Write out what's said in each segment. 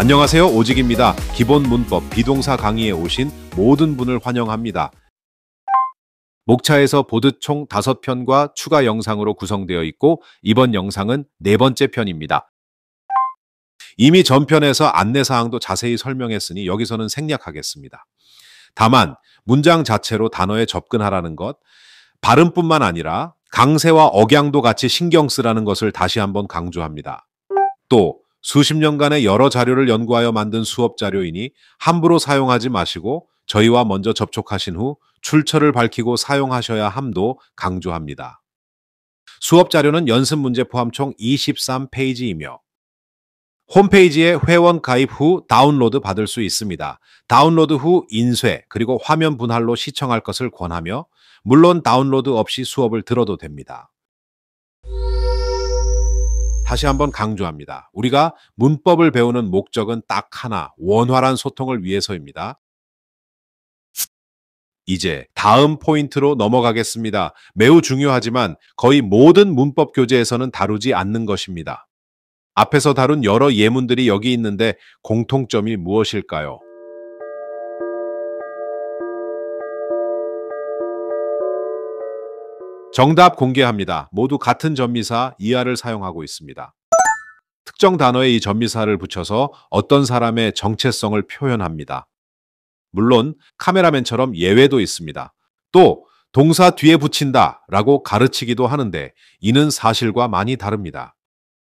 안녕하세요. 오직입니다. 기본 문법 비동사 강의에 오신 모든 분을 환영합니다. 목차에서 보드 총 5편과 추가 영상으로 구성되어 있고 이번 영상은 4번째 편입니다. 이미 전편에서 안내사항도 자세히 설명했으니 여기서는 생략하겠습니다. 다만 문장 자체로 단어에 접근하라는 것, 발음뿐만 아니라 강세와 억양도 같이 신경 쓰라는 것을 다시 한번 강조합니다. 또 수십 년간의 여러 자료를 연구하여 만든 수업 자료이니 함부로 사용하지 마시고 저희와 먼저 접촉하신 후 출처를 밝히고 사용하셔야 함도 강조합니다. 수업 자료는 연습 문제 포함 총 23페이지이며 홈페이지에 회원 가입 후 다운로드 받을 수 있습니다. 다운로드 후 인쇄 그리고 화면 분할로 시청할 것을 권하며 물론 다운로드 없이 수업을 들어도 됩니다. 다시 한번 강조합니다. 우리가 문법을 배우는 목적은 딱 하나, 원활한 소통을 위해서입니다. 이제 다음 포인트로 넘어가겠습니다. 매우 중요하지만 거의 모든 문법 교재에서는 다루지 않는 것입니다. 앞에서 다룬 여러 예문들이 여기 있는데 공통점이 무엇일까요? 정답 공개합니다. 모두 같은 전미사 이하를 사용하고 있습니다. 특정 단어에 이 전미사를 붙여서 어떤 사람의 정체성을 표현합니다. 물론 카메라맨처럼 예외도 있습니다. 또 동사 뒤에 붙인다 라고 가르치기도 하는데 이는 사실과 많이 다릅니다.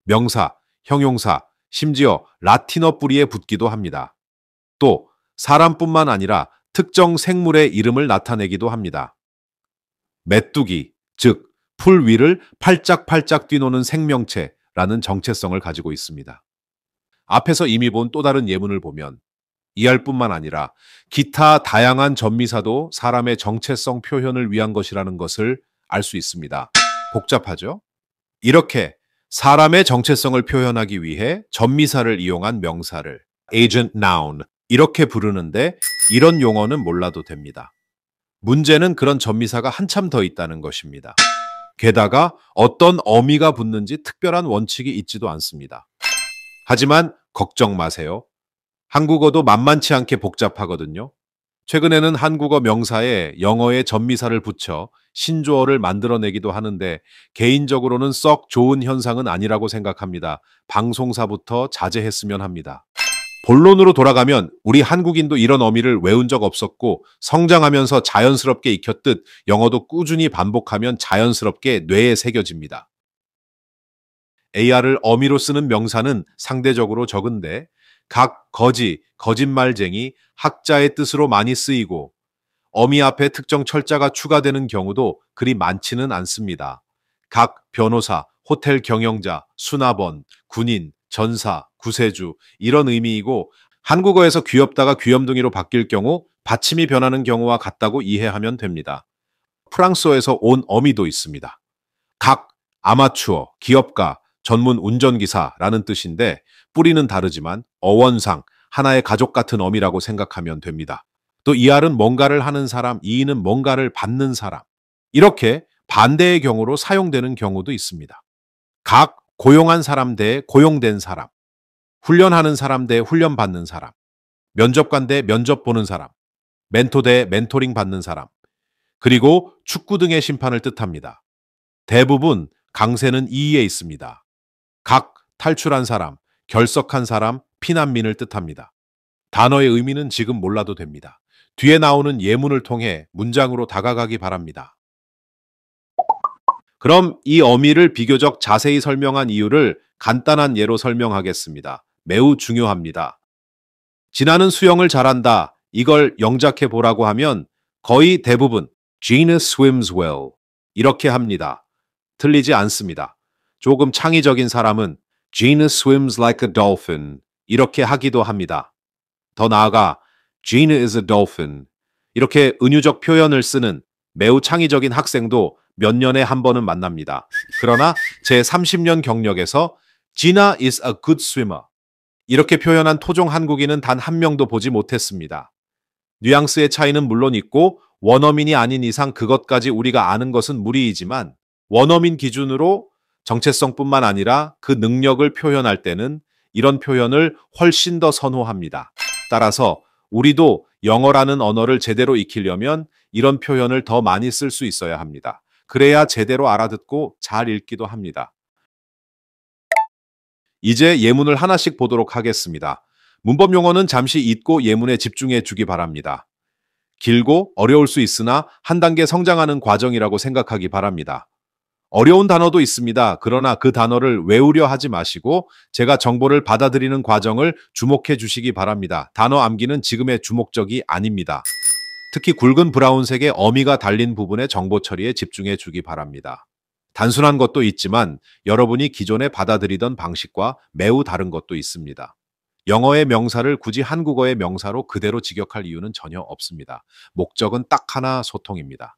명사, 형용사, 심지어 라틴어 뿌리에 붙기도 합니다. 또 사람뿐만 아니라 특정 생물의 이름을 나타내기도 합니다. 메뚜기, 즉 풀 위를 팔짝팔짝 뛰노는 생명체라는 정체성을 가지고 있습니다. 앞에서 이미 본 또 다른 예문을 보면 이할 뿐만 아니라 기타 다양한 전미사도 사람의 정체성 표현을 위한 것이라는 것을 알 수 있습니다. 복잡하죠? 이렇게 사람의 정체성을 표현하기 위해 전미사를 이용한 명사를 agent noun 이렇게 부르는데 이런 용어는 몰라도 됩니다. 문제는 그런 전미사가 한참 더 있다는 것입니다. 게다가 어떤 어미가 붙는지 특별한 원칙이 있지도 않습니다. 하지만 걱정 마세요. 한국어도 만만치 않게 복잡하거든요. 최근에는 한국어 명사에 영어의 전미사를 붙여 신조어를 만들어내기도 하는데 개인적으로는 썩 좋은 현상은 아니라고 생각합니다. 방송사부터 자제했으면 합니다. 본론으로 돌아가면 우리 한국인도 이런 어미를 외운 적 없었고 성장하면서 자연스럽게 익혔듯 영어도 꾸준히 반복하면 자연스럽게 뇌에 새겨집니다. AR을 어미로 쓰는 명사는 상대적으로 적은데 각 거지, 거짓말쟁이, 학자의 뜻으로 많이 쓰이고 어미 앞에 특정 철자가 추가되는 경우도 그리 많지는 않습니다. 각 변호사, 호텔 경영자, 수납원, 군인, 전사, 구세주 이런 의미이고 한국어에서 귀엽다가 귀염둥이로 바뀔 경우 받침이 변하는 경우와 같다고 이해하면 됩니다. 프랑스어에서 온 어미도 있습니다. 각, 아마추어, 기업가, 전문 운전기사라는 뜻인데 뿌리는 다르지만 어원상 하나의 가족 같은 어미라고 생각하면 됩니다. 또 이알은 뭔가를 하는 사람, 이는 뭔가를 받는 사람. 이렇게 반대의 경우로 사용되는 경우도 있습니다. 각 고용한 사람 대 고용된 사람, 훈련하는 사람 대 훈련받는 사람, 면접관 대 면접 보는 사람, 멘토 대 멘토링 받는 사람, 그리고 축구 등의 심판을 뜻합니다. 대부분 강세는 이에 있습니다. 각 탈출한 사람, 결석한 사람, 피난민을 뜻합니다. 단어의 의미는 지금 몰라도 됩니다. 뒤에 나오는 예문을 통해 문장으로 다가가기 바랍니다. 그럼 이 어미를 비교적 자세히 설명한 이유를 간단한 예로 설명하겠습니다. 매우 중요합니다. 진아는 수영을 잘한다. 이걸 영작해 보라고 하면 거의 대부분 Gina swims well 이렇게 합니다. 틀리지 않습니다. 조금 창의적인 사람은 Gina swims like a dolphin 이렇게 하기도 합니다. 더 나아가 Gina is a dolphin 이렇게 은유적 표현을 쓰는 매우 창의적인 학생도 몇 년에 한 번은 만납니다. 그러나 제 30년 경력에서 Gina is a good swimmer 이렇게 표현한 토종 한국인은 단 한 명도 보지 못했습니다. 뉘앙스의 차이는 물론 있고 원어민이 아닌 이상 그것까지 우리가 아는 것은 무리이지만 원어민 기준으로 정체성뿐만 아니라 그 능력을 표현할 때는 이런 표현을 훨씬 더 선호합니다. 따라서 우리도 영어라는 언어를 제대로 익히려면 이런 표현을 더 많이 쓸 수 있어야 합니다. 그래야 제대로 알아듣고 잘 읽기도 합니다. 이제 예문을 하나씩 보도록 하겠습니다. 문법 용어는 잠시 잊고 예문에 집중해 주기 바랍니다. 길고 어려울 수 있으나 한 단계 성장하는 과정이라고 생각하기 바랍니다. 어려운 단어도 있습니다. 그러나 그 단어를 외우려 하지 마시고 제가 정보를 받아들이는 과정을 주목해 주시기 바랍니다. 단어 암기는 지금의 주목적이 아닙니다. 특히 굵은 브라운색의 어미가 달린 부분의 정보 처리에 집중해 주기 바랍니다. 단순한 것도 있지만 여러분이 기존에 받아들이던 방식과 매우 다른 것도 있습니다. 영어의 명사를 굳이 한국어의 명사로 그대로 직역할 이유는 전혀 없습니다. 목적은 딱 하나, 소통입니다.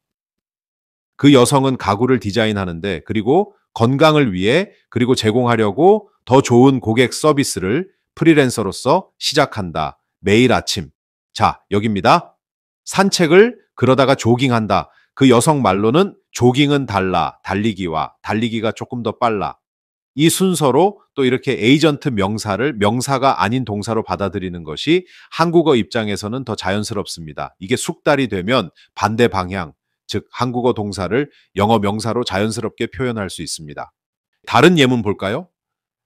그 여성은 가구를 디자인하는데 그리고 건강을 위해 그리고 제공하려고 더 좋은 고객 서비스를 프리랜서로서 시작한다. 매일 아침. 자, 여기입니다. 산책을 그러다가 조깅한다. 그 여성 말로는 조깅은 달라. 달리기와 달리기가 조금 더 빨라. 이 순서로 또 이렇게 에이전트 명사를 명사가 아닌 동사로 받아들이는 것이 한국어 입장에서는 더 자연스럽습니다. 이게 숙달이 되면 반대 방향, 즉 한국어 동사를 영어 명사로 자연스럽게 표현할 수 있습니다. 다른 예문 볼까요?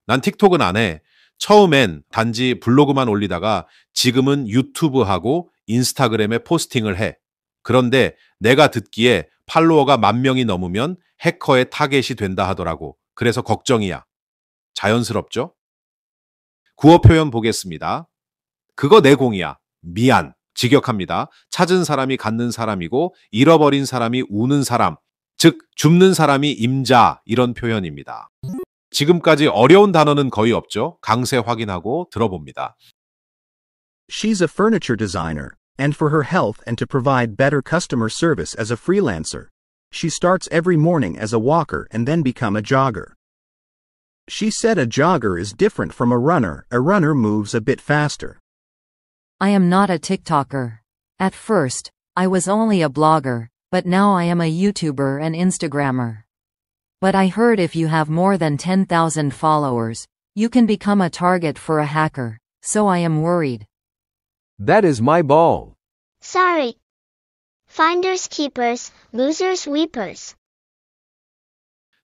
난 틱톡은 안 해. 처음엔 단지 블로그만 올리다가 지금은 유튜브하고 인스타그램에 포스팅을 해. 그런데 내가 듣기에 팔로워가 10,000명이 넘으면 해커의 타겟이 된다 하더라고. 그래서 걱정이야. 자연스럽죠? 구어 표현 보겠습니다. 그거 내 공이야. 미안. 직역합니다. 찾은 사람이 갖는 사람이고 잃어버린 사람이 우는 사람, 즉 줍는 사람이 임자 이런 표현입니다. 지금까지 어려운 단어는 거의 없죠. 강세 확인하고 들어봅니다. She's a furniture designer, and for her health and to provide better customer service as a freelancer, she starts every morning as a walker and then become a jogger. She said a jogger is different from a runner moves a bit faster. I am not a TikToker. At first, I was only a blogger, but now I am a YouTuber and Instagrammer. But I heard if you have more than 10,000 followers, you can become a target for a hacker, so I am worried. That is my ball. Sorry. Finders keepers, losers weepers.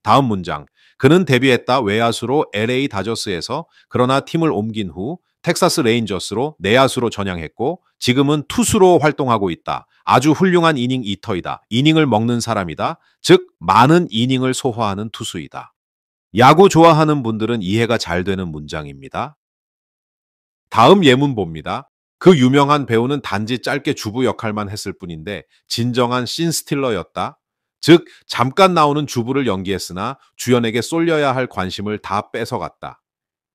다음 문장. 그는 데뷔했다 외야수로 LA 다저스에서 그러나 팀을 옮긴 후 텍사스 레인저스로 내야수로 전향했고 지금은 투수로 활동하고 있다. 아주 훌륭한 이닝 이터이다. 이닝을 먹는 사람이다. 즉 많은 이닝을 소화하는 투수이다. 야구 좋아하는 분들은 이해가 잘 되는 문장입니다. 다음 예문 봅니다. 그 유명한 배우는 단지 짧게 주부 역할만 했을 뿐인데 진정한 씬스틸러였다. 즉 잠깐 나오는 주부를 연기했으나 주연에게 쏠려야 할 관심을 다 뺏어갔다.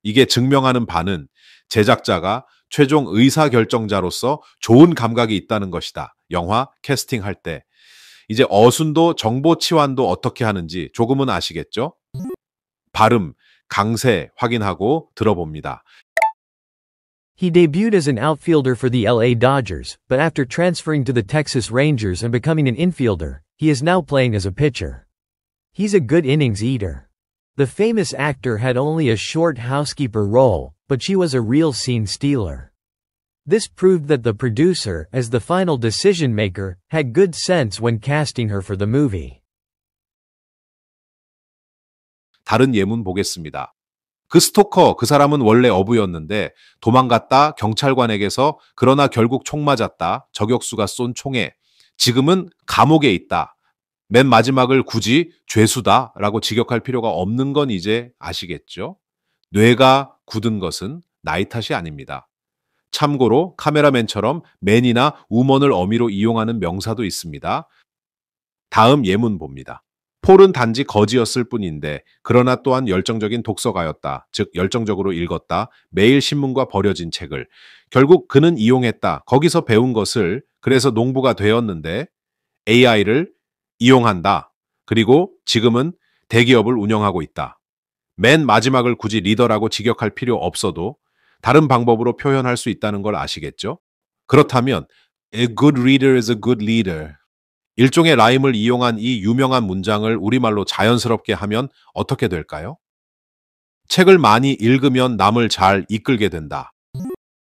이게 증명하는 바는 제작자가 최종 의사결정자로서 좋은 감각이 있다는 것이다. 영화 캐스팅할 때. 이제 어순도 정보 치환도 어떻게 하는지 조금은 아시겠죠? 발음, 강세 확인하고 들어봅니다. He debuted as an outfielder for the LA Dodgers, but after transferring to the Texas Rangers and becoming an infielder, he is now playing as a pitcher. He's a good innings eater. The famous actor had only a short housekeeper role, but she was a real scene stealer. This proved that the producer, as the final decision maker, had good sense when casting her for the movie. 다른 예문 보겠습니다. 그 스토커, 그 사람은 원래 어부였는데 도망갔다 경찰관에게서 그러나 결국 총 맞았다. 저격수가 쏜 총에. 지금은 감옥에 있다. 맨 마지막을 굳이 죄수다 라고 직역할 필요가 없는 건 이제 아시겠죠? 뇌가 굳은 것은 나이 탓이 아닙니다. 참고로 카메라맨처럼 맨이나 우먼을 어미로 이용하는 명사도 있습니다. 다음 예문 봅니다. 폴은 단지 거지였을 뿐인데 그러나 또한 열정적인 독서가였다. 즉 열정적으로 읽었다. 매일 신문과 버려진 책을. 결국 그는 이용했다. 거기서 배운 것을 그래서 농부가 되었는데 AI를 이용한다. 그리고 지금은 대기업을 운영하고 있다. 맨 마지막을 굳이 리더라고 직역할 필요 없어도 다른 방법으로 표현할 수 있다는 걸 아시겠죠? 그렇다면 A good reader is a good leader. 일종의 라임을 이용한 이 유명한 문장을 우리말로 자연스럽게 하면 어떻게 될까요? 책을 많이 읽으면 남을 잘 이끌게 된다.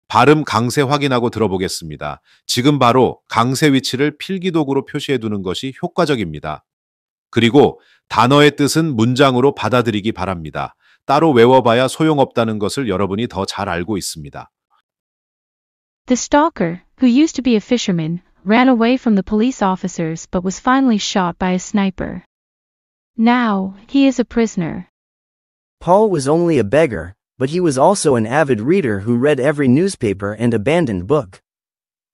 발음 강세 확인하고 들어보겠습니다. 지금 바로 강세 위치를 필기도구로 표시해 두는 것이 효과적입니다. 그리고 단어의 뜻은 문장으로 받아들이기 바랍니다. 따로 외워봐야 소용없다는 것을 여러분이 더 잘 알고 있습니다. The stalker, who used to be a fisherman, ran away from the police officers but was finally shot by a sniper. Now, he is a prisoner. Paul was only a beggar, but he was also an avid reader who read every newspaper and abandoned book.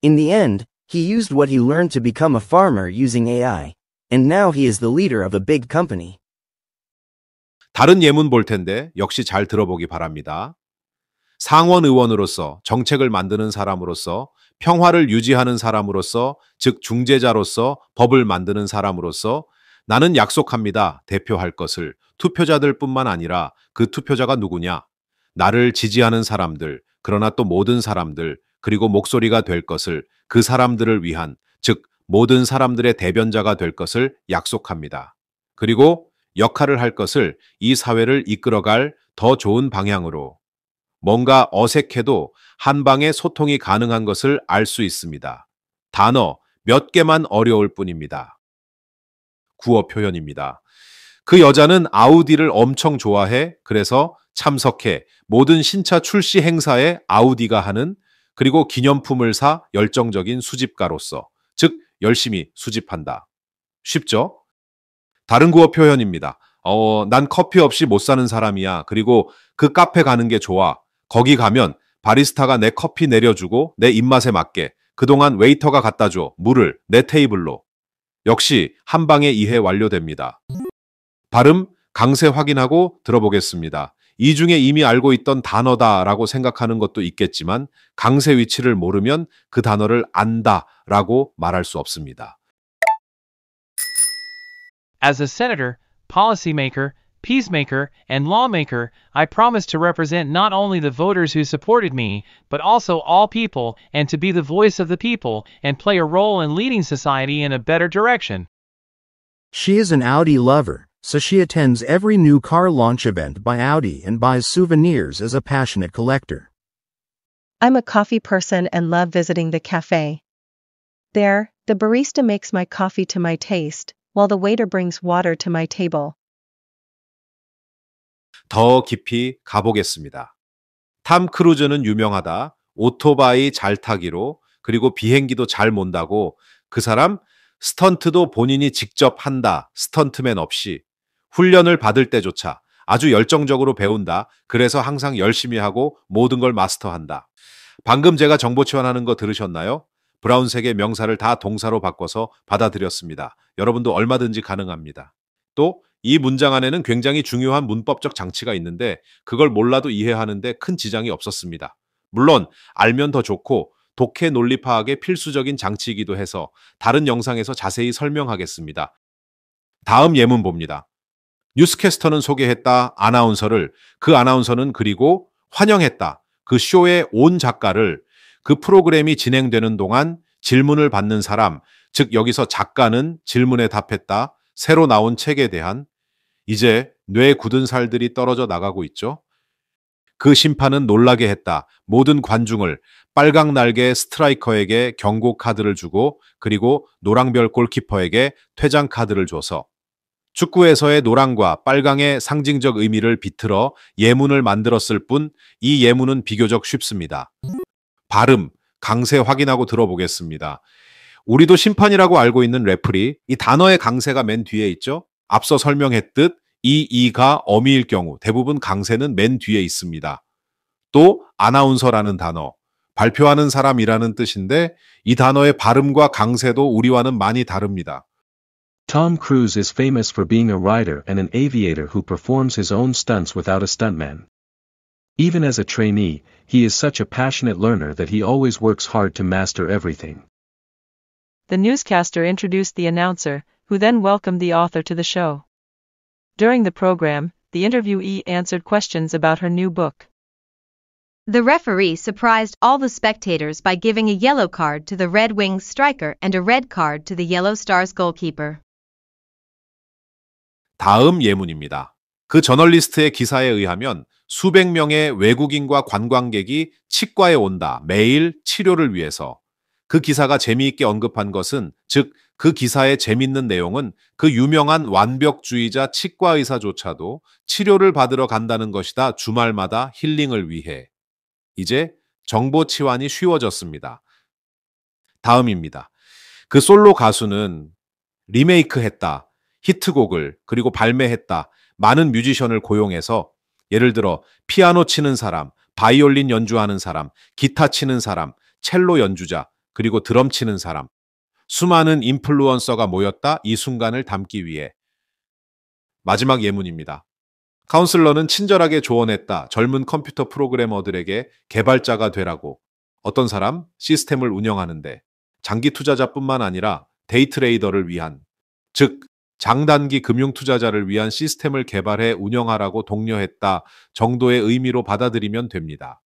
In the end, he used what he learned to become a farmer using AI, and now he is the leader of a big company. 다른 예문 볼 텐데 역시 잘 들어보기 바랍니다. 상원 의원으로서, 정책을 만드는 사람으로서, 평화를 유지하는 사람으로서, 즉 중재자로서, 법을 만드는 사람으로서 나는 약속합니다. 대표할 것을 투표자들뿐만 아니라 그 투표자가 누구냐? 나를 지지하는 사람들, 그러나 또 모든 사람들, 그리고 목소리가 될 것을 그 사람들을 위한, 즉 모든 사람들의 대변자가 될 것을 약속합니다. 그리고 역할을 할 것을 이 사회를 이끌어갈 더 좋은 방향으로. 뭔가 어색해도 한 방에 소통이 가능한 것을 알 수 있습니다. 단어 몇 개만 어려울 뿐입니다. 구어 표현입니다. 그 여자는 아우디를 엄청 좋아해. 그래서 참석해. 모든 신차 출시 행사에 아우디가 하는, 그리고 기념품을 사 열정적인 수집가로서, 즉 열심히 수집한다. 쉽죠? 다른 구어 표현입니다. 난 커피 없이 못 사는 사람이야. 그리고 그 카페 가는 게 좋아. 거기 가면 바리스타가 내 커피 내려주고 내 입맛에 맞게, 그동안 웨이터가 갖다 줘. 물을 내 테이블로. 역시 한 방에 이해 완료됩니다. 발음 강세 확인하고 들어보겠습니다. 이 중에 이미 알고 있던 단어다라고 생각하는 것도 있겠지만 강세 위치를 모르면 그 단어를 안다라고 말할 수 없습니다. As a senator, policymaker, peacemaker, and lawmaker, I promise to represent not only the voters who supported me, but also all people, and to be the voice of the people, and play a role in leading society in a better direction. She is an Audi lover, so she attends every new car launch event by Audi and buys souvenirs as a passionate collector. I'm a coffee person and love visiting the cafe. There, the barista makes my coffee to my taste, while the waiter brings water to my table. 더 깊이 가보겠습니다. 탐 크루즈는 유명하다. 오토바이 잘 타기로, 그리고 비행기도 잘 몬다고. 그 사람 스턴트도 본인이 직접 한다. 스턴트맨 없이. 훈련을 받을 때조차 아주 열정적으로 배운다. 그래서 항상 열심히 하고 모든 걸 마스터한다. 방금 제가 정보 치환하는 거 들으셨나요? 브라운색의 명사를 다 동사로 바꿔서 받아들였습니다. 여러분도 얼마든지 가능합니다. 또 이 문장 안에는 굉장히 중요한 문법적 장치가 있는데 그걸 몰라도 이해하는데 큰 지장이 없었습니다. 물론 알면 더 좋고 독해 논리 파악의 필수적인 장치이기도 해서 다른 영상에서 자세히 설명하겠습니다. 다음 예문 봅니다. 뉴스캐스터는 소개했다 아나운서를, 그 아나운서는 그리고 환영했다 그 쇼의 온 작가를, 그 프로그램이 진행되는 동안 질문을 받는 사람, 즉 여기서 작가는 질문에 답했다. 새로 나온 책에 대한. 이제 뇌 굳은 살들이 떨어져 나가고 있죠. 그 심판은 놀라게 했다. 모든 관중을 빨강 날개 스트라이커에게 경고 카드를 주고, 그리고 노랑별 골키퍼에게 퇴장 카드를 줘서. 축구에서의 노랑과 빨강의 상징적 의미를 비틀어 예문을 만들었을 뿐 이 예문은 비교적 쉽습니다. 발음, 강세 확인하고 들어보겠습니다. 우리도 심판이라고 알고 있는 레프리, 이 단어의 강세가 맨 뒤에 있죠. 앞서 설명했듯 이가 어미일 경우 대부분 강세는 맨 뒤에 있습니다. 또 아나운서라는 단어, 발표하는 사람이라는 뜻인데 이 단어의 발음과 강세도 우리와는 많이 다릅니다. Tom Cruise is famous for being a rider and an aviator who performs his own stunts without a stuntman. Even as a trainee, he is such a passionate learner that he always works hard to master everything. The newscaster introduced the announcer, who then welcomed the author to the show. During the program, the interviewee answered questions about her new book. The referee surprised all the spectators by giving a yellow card to the Red Wings striker and a red card to the Yellow Stars goalkeeper. 다음 예문입니다. 그 저널리스트의 기사에 의하면 수백 명의 외국인과 관광객이 치과에 온다. 매일 치료를 위해서. 그 기사가 재미있게 언급한 것은, 즉 그 기사의 재밌는 내용은 그 유명한 완벽주의자 치과 의사조차도 치료를 받으러 간다는 것이다. 주말마다 힐링을 위해. 이제 정보 치환이 쉬워졌습니다. 다음입니다. 그 솔로 가수는 리메이크했다. 히트곡을 그리고 발매했다. 많은 뮤지션을 고용해서 예를 들어 피아노 치는 사람, 바이올린 연주하는 사람, 기타 치는 사람, 첼로 연주자, 그리고 드럼 치는 사람. 수많은 인플루언서가 모였다. 이 순간을 담기 위해. 마지막 예문입니다. 카운슬러는 친절하게 조언했다. 젊은 컴퓨터 프로그래머들에게 개발자가 되라고. 어떤 사람? 시스템을 운영하는데. 장기 투자자뿐만 아니라 데이 트레이더를 위한, 즉 장단기 금융 투자자를 위한 시스템을 개발해 운영하라고 독려했다 정도의 의미로 받아들이면 됩니다.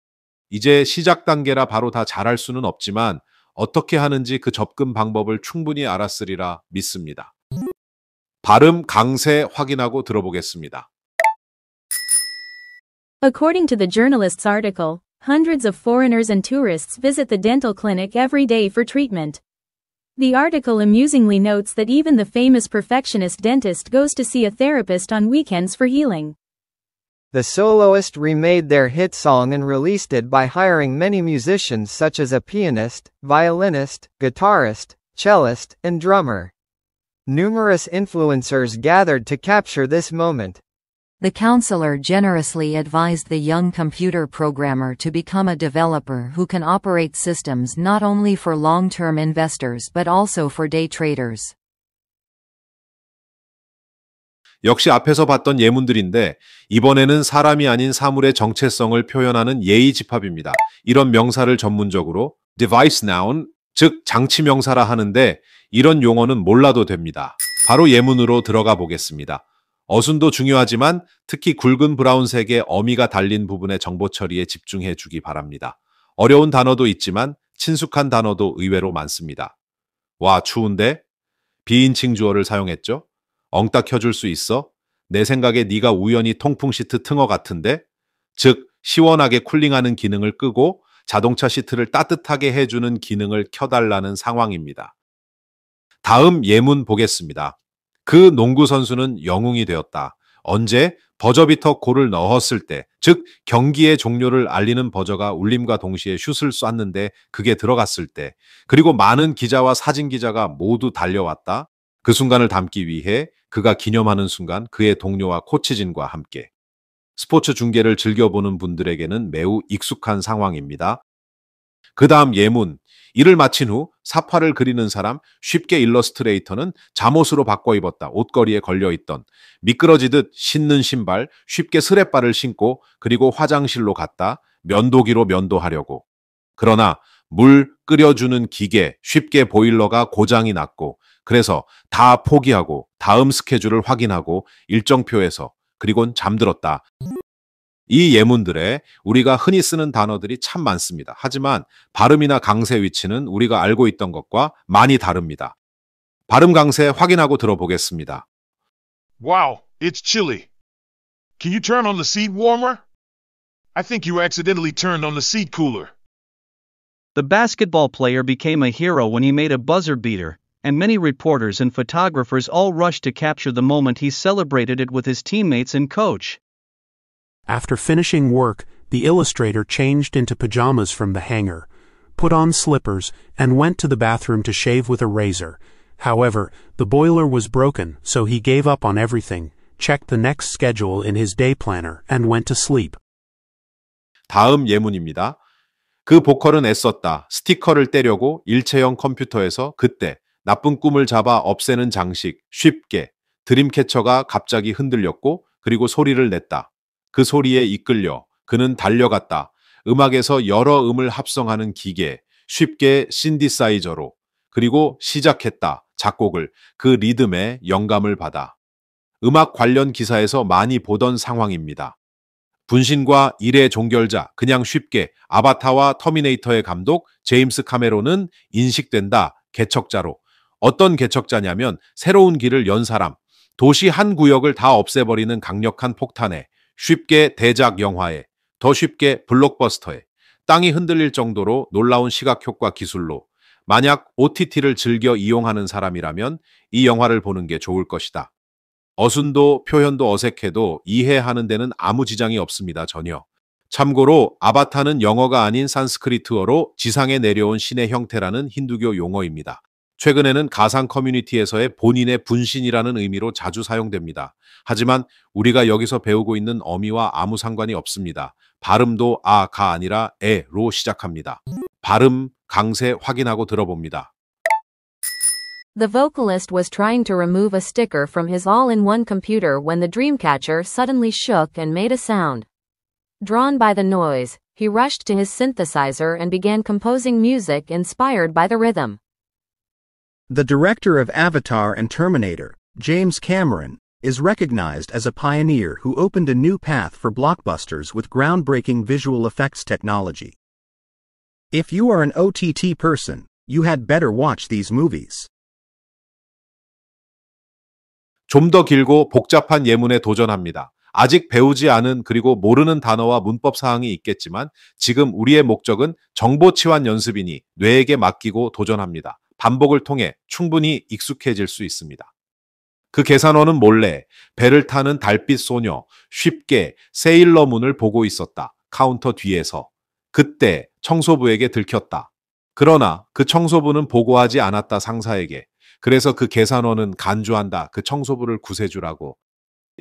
이제 시작 단계라 바로 다 잘할 수는 없지만 어떻게 하는지 그 접근 방법을 충분히 알았으리라 믿습니다. 발음 강세 확인하고 들어보겠습니다. According to the journalist's article, hundreds of foreigners and tourists visit the dental clinic every day for treatment. The article amusingly notes that even the famous perfectionist dentist goes to see a therapist on weekends for healing. The soloist remade their hit song and released it by hiring many musicians such as a pianist, violinist, guitarist, cellist, and drummer. Numerous influencers gathered to capture this moment. The counselor generously advised the young computer programmer to become a developer who can operate systems not only for long-term investors but also for day traders. 역시 앞에서 봤던 예문들인데 이번에는 사람이 아닌 사물의 정체성을 표현하는 예의 집합입니다. 이런 명사를 전문적으로 device noun, 즉 장치 명사라 하는데 이런 용어는 몰라도 됩니다. 바로 예문으로 들어가 보겠습니다. 어순도 중요하지만 특히 굵은 브라운색의 어미가 달린 부분의 정보 처리에 집중해 주기 바랍니다. 어려운 단어도 있지만 친숙한 단어도 의외로 많습니다. 와, 추운데? 비인칭 주어를 사용했죠? 엉따 켜줄 수 있어? 내 생각에 네가 우연히 통풍 시트 튼 것 같은데? 즉, 시원하게 쿨링하는 기능을 끄고 자동차 시트를 따뜻하게 해주는 기능을 켜달라는 상황입니다. 다음 예문 보겠습니다. 그 농구 선수는 영웅이 되었다. 언제? 버저비터 골을 넣었을 때, 즉 경기의 종료를 알리는 버저가 울림과 동시에 슛을 쐈는데 그게 들어갔을 때, 그리고 많은 기자와 사진 기자가 모두 달려왔다. 그 순간을 담기 위해 그가 기념하는 순간 그의 동료와 코치진과 함께. 스포츠 중계를 즐겨보는 분들에게는 매우 익숙한 상황입니다. 그 다음 예문. 일을 마친 후 사파를 그리는 사람, 쉽게 일러스트레이터는 잠옷으로 바꿔 입었다. 옷걸이에 걸려있던 미끄러지듯 신는 신발, 쉽게 스레바를 신고 그리고 화장실로 갔다. 면도기로 면도하려고. 그러나 물 끓여주는 기계, 쉽게 보일러가 고장이 났고 그래서 다 포기하고 다음 스케줄을 확인하고 일정표에서 그리곤 잠들었다. 이 예문들에 우리가 흔히 쓰는 단어들이 참 많습니다. 하지만 발음이나 강세 위치는 우리가 알고 있던 것과 많이 다릅니다. 발음 강세 확인하고 들어보겠습니다. Wow, it's chilly. Can you turn on the seat warmer? I think you accidentally turned on the seat cooler. The basketball player became a hero when he made a buzzer beater, and many reporters and photographers all rushed to capture the moment he celebrated it with his teammates and coach. After finishing work, the illustrator changed into pajamas from the hanger, put on slippers, and went to the bathroom to shave with a razor. However, the boiler was broken, so he gave up on everything, checked the next schedule in his day planner, and went to sleep. 다음 예문입니다. 그 보컬은 애썼다. 스티커를 떼려고 일체형 컴퓨터에서 그때 나쁜 꿈을 잡아 없애는 장식, 쉽게. 드림캐쳐가 갑자기 흔들렸고 그리고 소리를 냈다. 그 소리에 이끌려 그는 달려갔다. 음악에서 여러 음을 합성하는 기계, 쉽게 신디사이저로. 그리고 시작했다. 작곡을 그 리듬에 영감을 받아. 음악 관련 기사에서 많이 보던 상황입니다. 분신과 일의 종결자, 그냥 쉽게 아바타와 터미네이터의 감독 제임스 카메론은 인식된다. 개척자로. 어떤 개척자냐면 새로운 길을 연 사람, 도시 한 구역을 다 없애버리는 강력한 폭탄에, 쉽게 대작 영화에, 더 쉽게 블록버스터에, 땅이 흔들릴 정도로 놀라운 시각효과 기술로 만약 OTT를 즐겨 이용하는 사람이라면 이 영화를 보는 게 좋을 것이다. 어순도 표현도 어색해도 이해하는 데는 아무 지장이 없습니다. 전혀. 참고로 아바타는 영어가 아닌 산스크리트어로 지상에 내려온 신의 형태라는 힌두교 용어입니다. 최근에는 가상 커뮤니티에서의 본인의 분신이라는 의미로 자주 사용됩니다. 하지만 우리가 여기서 배우고 있는 어미와 아무 상관이 없습니다. 발음도 아가 아니라 에로 시작합니다. 발음 강세 확인하고 들어봅니다. The vocalist was trying to remove a sticker from his all-in-one computer when the Dreamcatcher suddenly shook and made a sound. Drawn by the noise, he rushed to his synthesizer and began composing music inspired by the rhythm. The director of Avatar and Terminator, James Cameron, is recognized as a pioneer who opened a new path for blockbusters with groundbreaking visual effects technology. If you are an OTT person, you had better watch these movies. 좀 더 길고 복잡한 예문에 도전합니다. 아직 배우지 않은 그리고 모르는 단어와 문법 사항이 있겠지만 지금 우리의 목적은 정보 치환 연습이니 뇌에게 맡기고 도전합니다. 반복을 통해 충분히 익숙해질 수 있습니다. 그 계산원은 몰래 배를 타는 달빛 소녀, 쉽게 세일러문을 보고 있었다. 카운터 뒤에서. 그때 청소부에게 들켰다. 그러나 그 청소부는 보고하지 않았다. 상사에게. 그래서 그 계산원은 간주한다. 그 청소부를 구세주라고.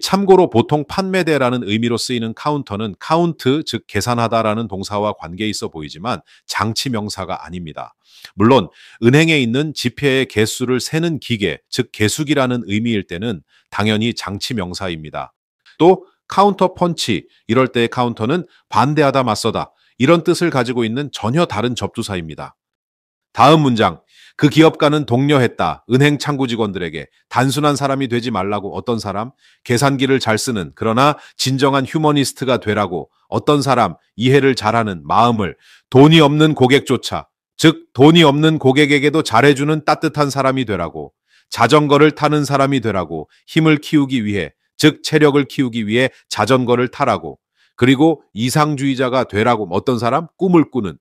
참고로 보통 판매대라는 의미로 쓰이는 카운터는 카운트, 즉 계산하다라는 동사와 관계 있어 보이지만 장치 명사가 아닙니다. 물론 은행에 있는 지폐의 개수를 세는 기계, 즉 계수기라는 의미일 때는 당연히 장치 명사입니다. 또 카운터 펀치, 이럴 때의 카운터는 반대하다, 맞서다 이런 뜻을 가지고 있는 전혀 다른 접두사입니다. 다음 문장. 그 기업가는 독려했다. 은행 창구 직원들에게 단순한 사람이 되지 말라고. 어떤 사람? 계산기를 잘 쓰는, 그러나 진정한 휴머니스트가 되라고. 어떤 사람? 이해를 잘하는 마음을. 돈이 없는 고객조차, 즉 돈이 없는 고객에게도 잘해주는 따뜻한 사람이 되라고. 자전거를 타는 사람이 되라고. 힘을 키우기 위해, 즉 체력을 키우기 위해 자전거를 타라고. 그리고 이상주의자가 되라고. 어떤 사람? 꿈을 꾸는.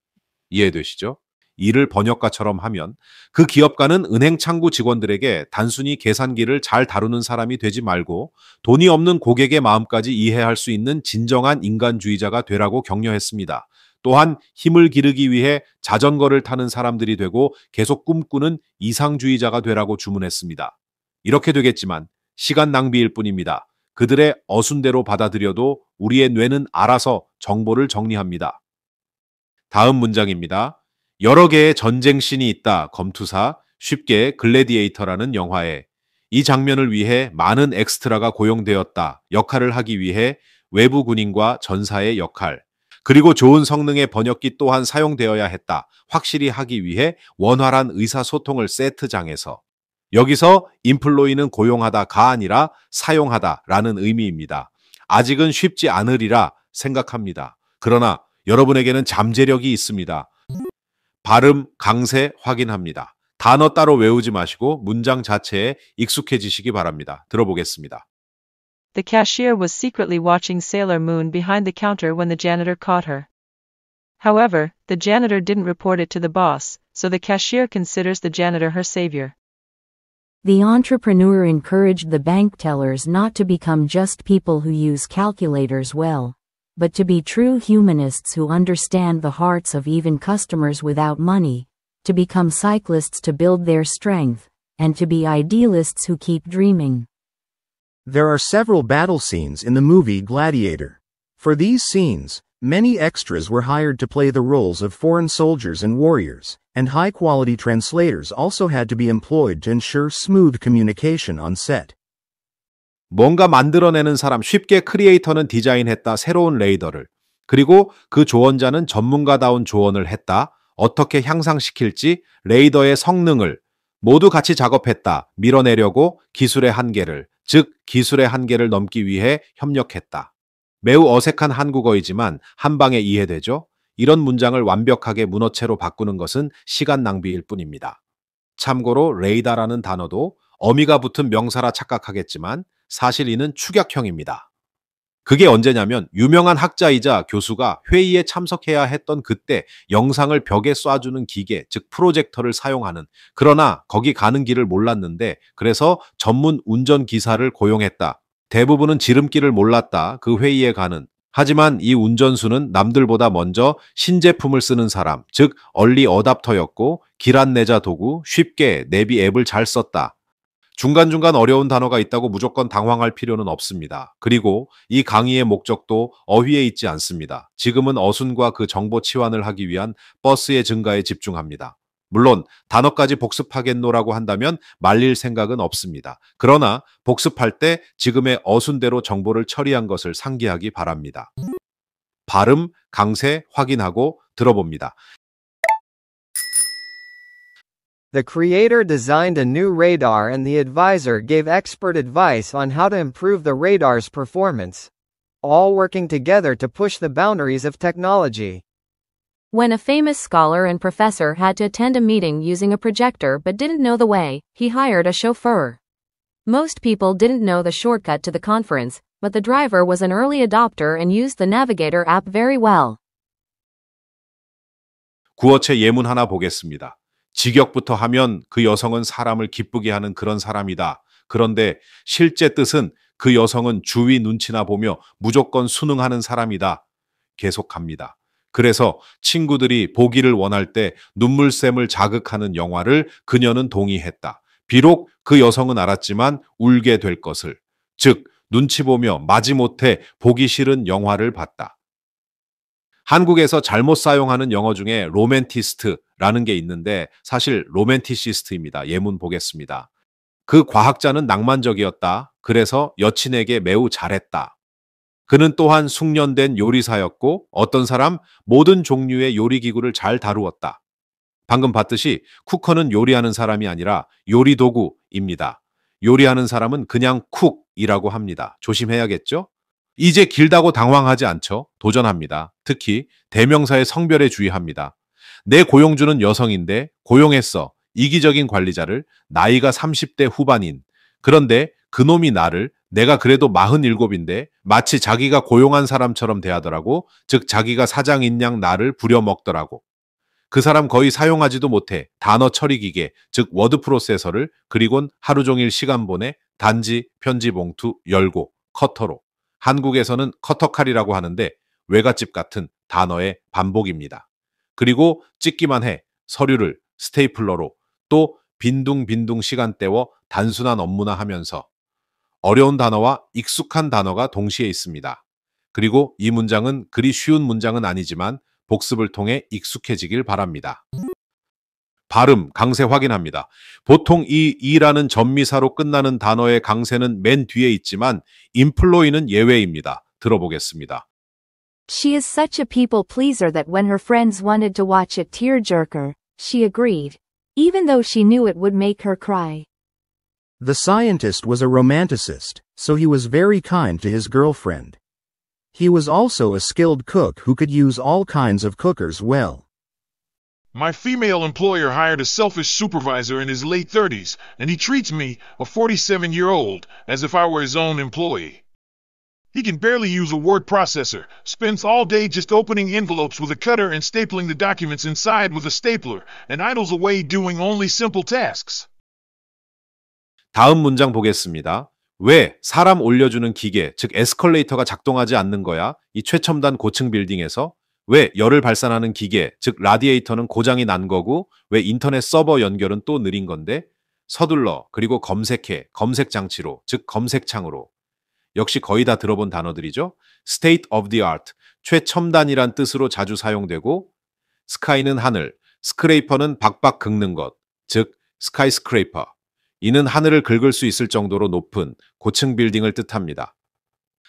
이해되시죠? 이를 번역가처럼 하면 그 기업가는 은행 창구 직원들에게 단순히 계산기를 잘 다루는 사람이 되지 말고 돈이 없는 고객의 마음까지 이해할 수 있는 진정한 인간주의자가 되라고 격려했습니다. 또한 힘을 기르기 위해 자전거를 타는 사람들이 되고 계속 꿈꾸는 이상주의자가 되라고 주문했습니다. 이렇게 되겠지만 시간 낭비일 뿐입니다. 그들의 어순대로 받아들여도 우리의 뇌는 알아서 정보를 정리합니다. 다음 문장입니다. 여러 개의 전쟁씬이 있다. 검투사, 쉽게 글래디에이터라는 영화에. 이 장면을 위해 많은 엑스트라가 고용되었다. 역할을 하기 위해 외부 군인과 전사의 역할. 그리고 좋은 성능의 번역기 또한 사용되어야 했다. 확실히 하기 위해 원활한 의사소통을 세트장에서. 여기서 인플로이는 고용하다가 아니라 사용하다라는 의미입니다. 아직은 쉽지 않으리라 생각합니다. 그러나 여러분에게는 잠재력이 있습니다. 발음 강세 확인합니다. 단어 따로 외우지 마시고 문장 자체에 익숙해지시기 바랍니다. 들어보겠습니다. The cashier was secretly watching Sailor Moon behind the counter when the janitor caught her. However, the janitor didn't report it to the boss, so the cashier considers the janitor her savior. The entrepreneur encouraged the bank tellers not to become just people who use calculators well, but to be true humanists who understand the hearts of even customers without money, to become cyclists to build their strength, and to be idealists who keep dreaming. There are several battle scenes in the movie Gladiator. For these scenes, many extras were hired to play the roles of foreign soldiers and warriors, and high-quality translators also had to be employed to ensure smooth communication on set. 뭔가 만들어내는 사람, 쉽게 크리에이터는 디자인했다. 새로운 레이더를. 그리고 그 조언자는 전문가다운 조언을 했다. 어떻게 향상시킬지 레이더의 성능을 모두 같이 작업했다. 밀어내려고 기술의 한계를, 즉 기술의 한계를 넘기 위해 협력했다. 매우 어색한 한국어이지만 한 방에 이해되죠? 이런 문장을 완벽하게 문어체로 바꾸는 것은 시간 낭비일 뿐입니다. 참고로 레이더라는 단어도 어미가 붙은 명사라 착각하겠지만 사실 이는 축약형입니다. 그게 언제냐면 유명한 학자이자 교수가 회의에 참석해야 했던 그때 영상을 벽에 쏴주는 기계, 즉 프로젝터를 사용하는, 그러나 거기 가는 길을 몰랐는데 그래서 전문 운전기사를 고용했다. 대부분은 지름길을 몰랐다. 그 회의에 가는. 하지만 이 운전수는 남들보다 먼저 신제품을 쓰는 사람, 즉 얼리 어답터였고 길 안내자 도구, 쉽게 내비 앱을 잘 썼다. 중간중간 어려운 단어가 있다고 무조건 당황할 필요는 없습니다. 그리고 이 강의의 목적도 어휘에 있지 않습니다. 지금은 어순과 그 정보 치환을 하기 위한 버스의 증가에 집중합니다. 물론 단어까지 복습하겠노라고 한다면 말릴 생각은 없습니다. 그러나 복습할 때 지금의 어순대로 정보를 처리한 것을 상기하기 바랍니다. 발음, 강세 확인하고 들어봅니다. The creator designed a new radar and the advisor gave expert advice on how to improve the radar's performance, all working together to push the boundaries of technology. When a famous scholar and professor had to attend a meeting using a projector but didn't know the way, he hired a chauffeur. Most people didn't know the shortcut to the conference, but the driver was an early adopter and used the Navigator app very well. 구어체 예문 하나 보겠습니다. 직역부터 하면 그 여성은 사람을 기쁘게 하는 그런 사람이다. 그런데 실제 뜻은 그 여성은 주위 눈치나 보며 무조건 순응하는 사람이다. 계속합니다. 그래서 친구들이 보기를 원할 때 눈물샘을 자극하는 영화를 그녀는 동의했다. 비록 그 여성은 알았지만 울게 될 것을. 즉, 눈치 보며 마지못해 보기 싫은 영화를 봤다. 한국에서 잘못 사용하는 영어 중에 로맨티스트라는 게 있는데 사실 로맨티시스트입니다. 예문 보겠습니다. 그 과학자는 낭만적이었다. 그래서 여친에게 매우 잘했다. 그는 또한 숙련된 요리사였고 어떤 사람 모든 종류의 요리기구를 잘 다루었다. 방금 봤듯이 쿠커는 요리하는 사람이 아니라 요리도구입니다. 요리하는 사람은 그냥 쿡이라고 합니다. 조심해야겠죠? 이제 길다고 당황하지 않죠? 도전합니다. 특히 대명사의 성별에 주의합니다. 내 고용주는 여성인데 고용했어. 이기적인 관리자를, 나이가 30대 후반인. 그런데 그놈이 나를, 내가 그래도 47인데 마치 자기가 고용한 사람처럼 대하더라고. 즉 자기가 사장인 양 나를 부려먹더라고. 그 사람 거의 사용하지도 못해. 단어 처리 기계, 즉 워드 프로세서를, 그리곤 하루 종일 시간 보내. 단지 편지 봉투 열고 커터로. 한국에서는 커터칼이라고 하는데 외갓집 같은 단어의 반복입니다. 그리고 찍기만 해. 서류를 스테이플러로. 또 빈둥빈둥 시간 때워 단순한 업무나 하면서. 어려운 단어와 익숙한 단어가 동시에 있습니다. 그리고 이 문장은 그리 쉬운 문장은 아니지만 복습을 통해 익숙해지길 바랍니다. 발음, 강세 확인합니다. 보통 이 이라는 전미사로 끝나는 단어의 강세는 맨 뒤에 있지만 employee는 예외입니다. 들어보겠습니다. She is such a people pleaser that when her friends wanted to watch a tearjerker, she agreed, even though she knew it would make her cry. The scientist was a romanticist, so he was very kind to his girlfriend. He was also a skilled cook who could use all kinds of cookers well. My female employer hired a selfish supervisor in his late 30s, and he treats me, a 47-year-old, as if I were his own employee. He can barely use a word processor, spends all day just opening envelopes with a cutter and stapling the documents inside with a stapler, and idles away doing only simple tasks. 다음 문장 보겠습니다. 왜 사람 올려주는 기계, 즉 에스컬레이터가 작동하지 않는 거야? 이 최첨단 고층 빌딩에서 왜 열을 발산하는 기계, 즉 라디에이터는 고장이 난 거고 왜 인터넷 서버 연결은 또 느린 건데 서둘러 그리고 검색해, 검색 장치로, 즉 검색창으로. 역시 거의 다 들어본 단어들이죠. State of the art, 최첨단이란 뜻으로 자주 사용되고 스카이는 하늘, 스크레이퍼는 박박 긁는 것, 즉 스카이스크레이퍼. 이는 하늘을 긁을 수 있을 정도로 높은 고층 빌딩을 뜻합니다.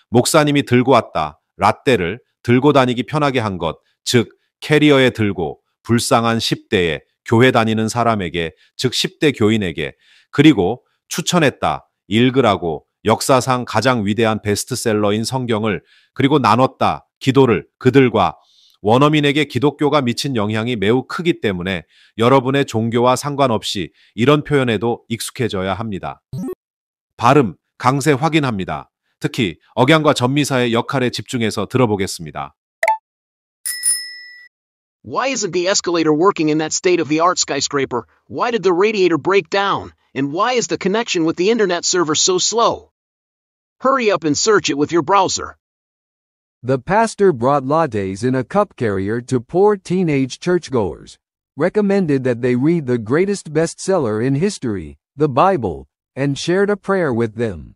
목사님이 들고 왔다, 라떼를 들고 다니기 편하게 한 것, 즉 캐리어에 들고 불쌍한 10대에 교회 다니는 사람에게, 즉 10대 교인에게, 그리고 추천했다, 읽으라고 역사상 가장 위대한 베스트셀러인 성경을, 그리고 나눴다, 기도를 그들과 원어민에게 기독교가 미친 영향이 매우 크기 때문에 여러분의 종교와 상관없이 이런 표현에도 익숙해져야 합니다. 발음, 강세 확인합니다. 특히 억양과 전미사의 역할에 집중해서 들어보겠습니다. Why isn't the escalator working in that state-of-the-art skyscraper? Why did the radiator break down? And why is the connection with the internet server so slow? Hurry up and search it with your browser. The pastor brought lattes in a cup carrier to poor teenage churchgoers. Recommended that they read the greatest bestseller in history, the Bible, and shared a prayer with them.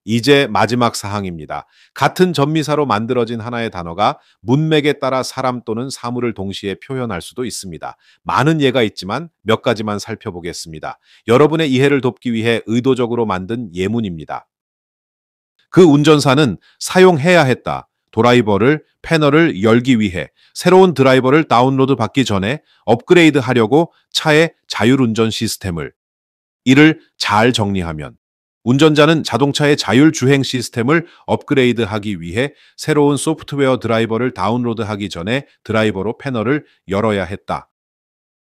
이제 마지막 사항입니다. 같은 전미사로 만들어진 하나의 단어가 문맥에 따라 사람 또는 사물을 동시에 표현할 수도 있습니다. 많은 예가 있지만 몇 가지만 살펴보겠습니다. 여러분의 이해를 돕기 위해 의도적으로 만든 예문입니다. 그 운전사는 사용해야 했다. 드라이버를 패널을 열기 위해 새로운 드라이버를 다운로드 받기 전에 업그레이드 하려고 차의 자율운전 시스템을. 이를 잘 정리하면 운전자는 자동차의 자율주행 시스템을 업그레이드하기 위해 새로운 소프트웨어 드라이버를 다운로드하기 전에 드라이버로 패널을 열어야 했다.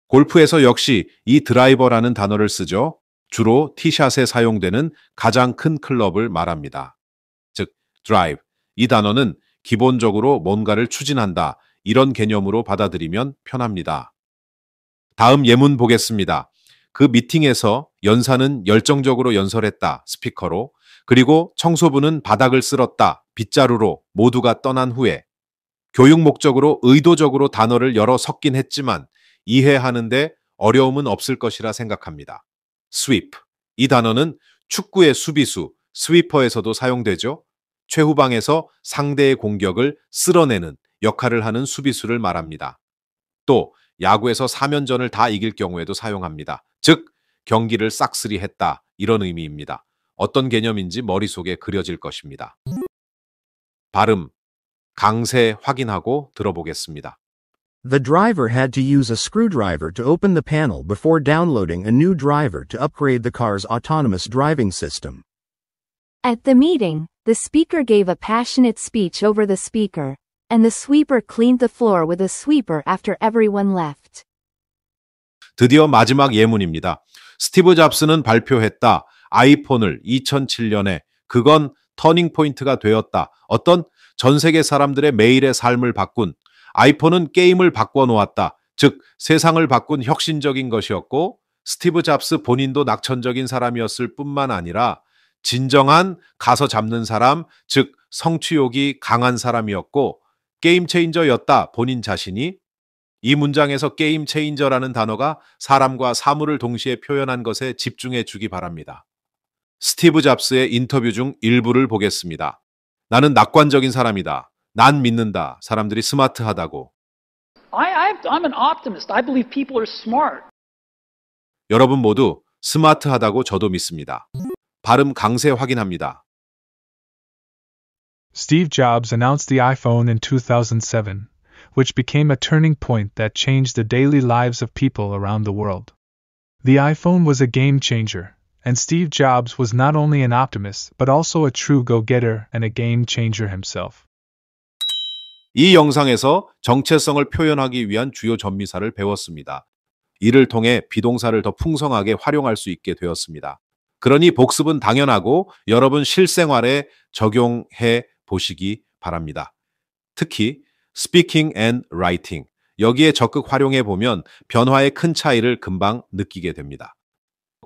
골프에서 역시 이 드라이버라는 단어를 쓰죠. 주로 티샷에 사용되는 가장 큰 클럽을 말합니다. 즉, 드라이브. 이 단어는 기본적으로 뭔가를 추진한다. 이런 개념으로 받아들이면 편합니다. 다음 예문 보겠습니다. 그 미팅에서 연사는 열정적으로 연설했다. 스피커로. 그리고 청소부는 바닥을 쓸었다. 빗자루로. 모두가 떠난 후에. 교육 목적으로 의도적으로 단어를 열어 섞긴 했지만 이해하는데 어려움은 없을 것이라 생각합니다. sweep. 이 단어는 축구의 수비수, 스위퍼에서도 사용되죠. 최후방에서 상대의 공격을 쓸어내는 역할을 하는 수비수를 말합니다. 또 야구에서 4면전을 다 이길 경우에도 사용합니다. 즉, 경기를 싹쓸이 했다. 이런 의미입니다. 어떤 개념인지 머릿속에 그려질 것입니다. 발음, 강세 확인하고 들어보겠습니다. The driver had to use a screwdriver to open the panel before downloading a new driver to upgrade the car's autonomous driving system. At the meeting, the speaker gave a passionate speech over the speaker, and the sweeper cleaned the floor with a sweeper after everyone left. 드디어 마지막 예문입니다. 스티브 잡스는 발표했다. 아이폰을 2007년에 그건 터닝 포인트가 되었다. 어떤 전 세계 사람들의 매일의 삶을 바꾼 아이폰은 게임을 바꿔놓았다. 즉 세상을 바꾼 혁신적인 것이었고 스티브 잡스 본인도 낙천적인 사람이었을 뿐만 아니라 진정한 가서 잡는 사람, 즉 성취욕이 강한 사람이었고 게임 체인저였다. 본인 자신이. 이 문장에서 게임 체인저라는 단어가 사람과 사물을 동시에 표현한 것에 집중해 주기 바랍니다. 스티브 잡스의 인터뷰 중 일부를 보겠습니다. 나는 낙관적인 사람이다. 난 믿는다. 사람들이 스마트하다고. I'm an optimist. I believe people are smart. 여러분 모두 스마트하다고 저도 믿습니다. 발음 강세 확인합니다. Steve Jobs announced the iPhone in 2007, which became a turning point that changed the daily lives of people around the world. The iPhone was a game changer, and Steve Jobs was not only an optimist but also a true go-getter and a game changer himself. 이 영상에서 정체성을 표현하기 위한 주요 전미사를 배웠습니다. 이를 통해 비동사를 더 풍성하게 활용할 수 있게 되었습니다. 그러니 복습은 당연하고 여러분 실생활에 적용해 보시기 바랍니다. 특히 speaking and writing, 여기에 적극 활용해 보면 변화의 큰 차이를 금방 느끼게 됩니다.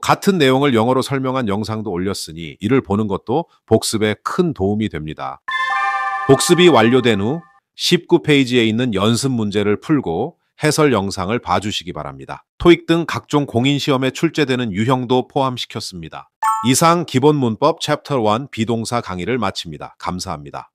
같은 내용을 영어로 설명한 영상도 올렸으니 이를 보는 것도 복습에 큰 도움이 됩니다. 복습이 완료된 후 19페이지에 있는 연습 문제를 풀고 해설 영상을 봐주시기 바랍니다. 토익 등 각종 공인시험에 출제되는 유형도 포함시켰습니다. 이상 기본 문법 챕터 1 비동사 강의를 마칩니다. 감사합니다.